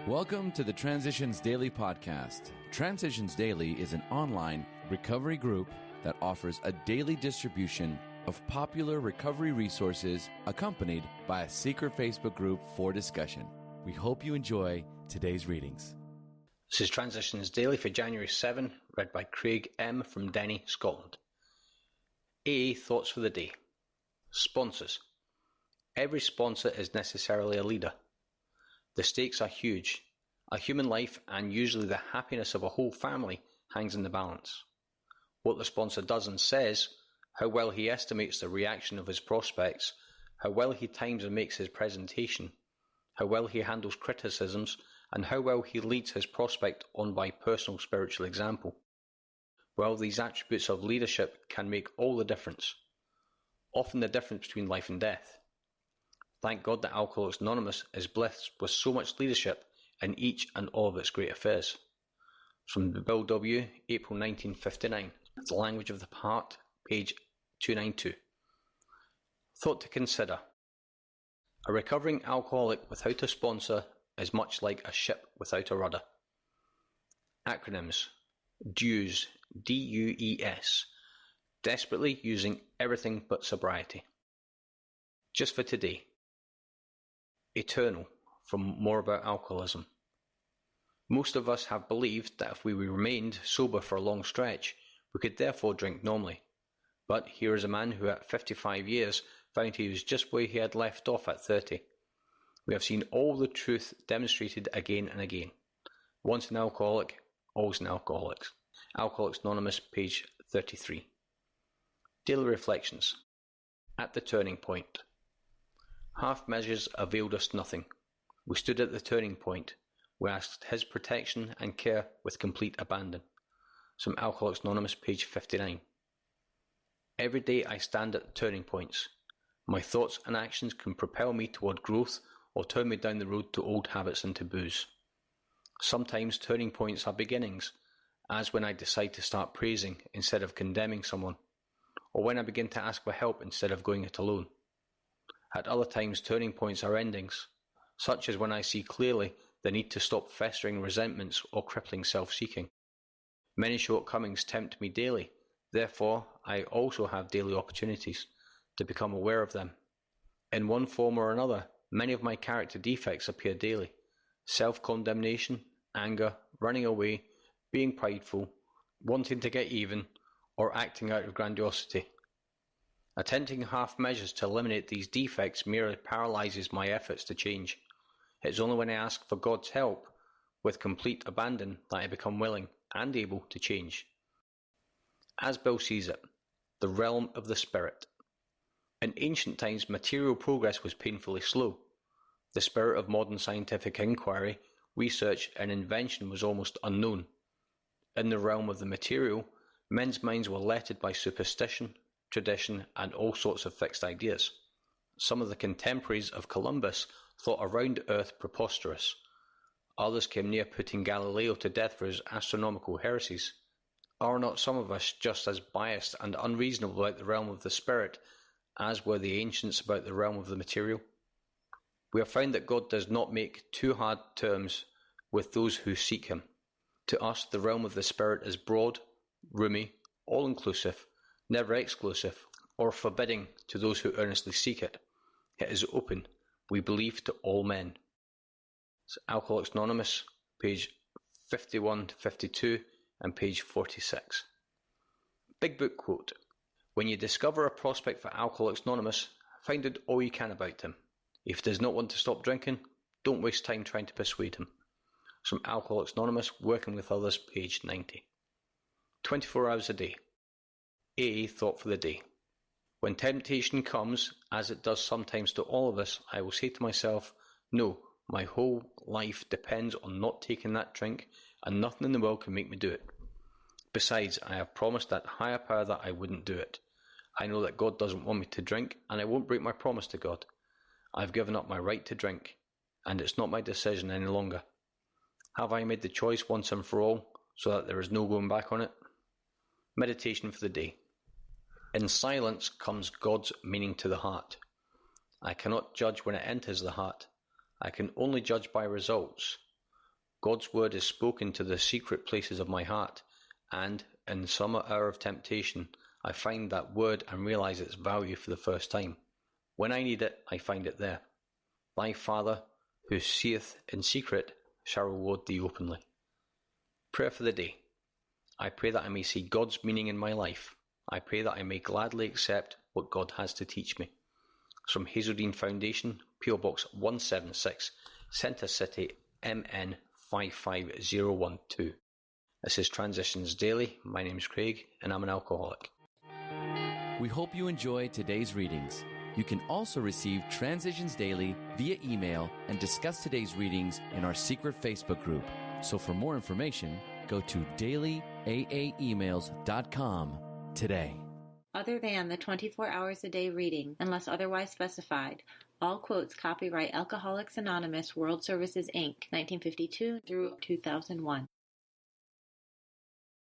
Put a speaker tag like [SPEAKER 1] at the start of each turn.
[SPEAKER 1] Welcome to the Transitions Daily podcast. Transitions Daily is an online recovery group that offers a daily distribution of popular recovery resources accompanied by a secret Facebook group for discussion. We hope you enjoy today's readings.
[SPEAKER 2] This is Transitions Daily for January 7, read by Craig M. from Denny, Scotland. AA Thoughts for the Day. Sponsors. Every sponsor is necessarily a leader. The stakes are huge. A human life and usually the happiness of a whole family hangs in the balance. What the sponsor does and says, how well he estimates the reaction of his prospects, how well he times and makes his presentation, how well he handles criticisms, and how well he leads his prospect on by personal spiritual example. Well, these attributes of leadership can make all the difference, often the difference between life and death. Thank God that Alcoholics Anonymous is blessed with so much leadership in each and all of its great affairs. From Bill W., April 1959, The Language of the Heart, page 292. Thought to consider. A recovering alcoholic without a sponsor is much like a ship without a rudder. Acronyms. DUES, D-U-E-S. Desperately using everything but sobriety. Just for today. Eternal, from More About Alcoholism. Most of us have believed that if we remained sober for a long stretch, we could therefore drink normally. But here is a man who at 55 years found he was just where he had left off at 30. We have seen all the truth demonstrated again and again. Once an alcoholic, always an alcoholic. Alcoholics Anonymous, page 33. Daily Reflections. At the Turning Point. Half measures availed us nothing. We stood at the turning point. We asked his protection and care with complete abandon. Some Alcoholics Anonymous, page 59. Every day I stand at turning points. My thoughts and actions can propel me toward growth or turn me down the road to old habits and taboos. Sometimes turning points are beginnings, as when I decide to start praising instead of condemning someone, or when I begin to ask for help instead of going it alone. At other times, turning points are endings, such as when I see clearly the need to stop festering resentments or crippling self-seeking. Many shortcomings tempt me daily, therefore I also have daily opportunities to become aware of them. In one form or another, many of my character defects appear daily. Self-condemnation, anger, running away, being prideful, wanting to get even, or acting out of grandiosity. Attempting half measures to eliminate these defects merely paralyzes my efforts to change. It is only when I ask for God's help with complete abandon that I become willing and able to change. As Bill sees it, the realm of the spirit. In ancient times, material progress was painfully slow. The spirit of modern scientific inquiry, research and invention was almost unknown. In the realm of the material, men's minds were lettered by superstition, tradition, and all sorts of fixed ideas. Some of the contemporaries of Columbus thought a round earth preposterous. Others came near putting Galileo to death for his astronomical heresies. Are not some of us just as biased and unreasonable about the realm of the spirit as were the ancients about the realm of the material? We have found that God does not make too hard terms with those who seek him. To us, the realm of the spirit is broad, roomy, all-inclusive, never exclusive, or forbidding to those who earnestly seek it. It is open, we believe, to all men. It's Alcoholics Anonymous, page 51 to 52, and page 46. Big Book quote. When you discover a prospect for Alcoholics Anonymous, find out all you can about him. If he does not want to stop drinking, don't waste time trying to persuade him. From Alcoholics Anonymous, Working with Others, page 90. 24 hours a day. AA Thought for the Day. When temptation comes, as it does sometimes to all of us, I will say to myself, no, my whole life depends on not taking that drink, and nothing in the world can make me do it. Besides, I have promised that higher power that I wouldn't do it. I know that God doesn't want me to drink, and I won't break my promise to God. I've given up my right to drink, and it's not my decision any longer. Have I made the choice once and for all, so that there is no going back on it? Meditation for the day. In silence comes God's meaning to the heart. I cannot judge when it enters the heart. I can only judge by results. God's word is spoken to the secret places of my heart, and in some hour of temptation, I find that word and realize its value for the first time. When I need it, I find it there. Thy Father, who seeth in secret, shall reward thee openly. Prayer for the day. I pray that I may see God's meaning in my life. I pray that I may gladly accept what God has to teach me. It's from Hazeldean Foundation, P.O. Box 176, Centre City, MN 55012. This is Transitions Daily. My name is Craig, and I'm an alcoholic.
[SPEAKER 1] We hope you enjoyed today's readings. You can also receive Transitions Daily via email and discuss today's readings in our secret Facebook group. So for more information, go to dailyaaemails.com today.
[SPEAKER 3] Other than the 24 hours a day reading, unless otherwise specified, all quotes copyright Alcoholics Anonymous World Services, Inc., 1952 through 2001.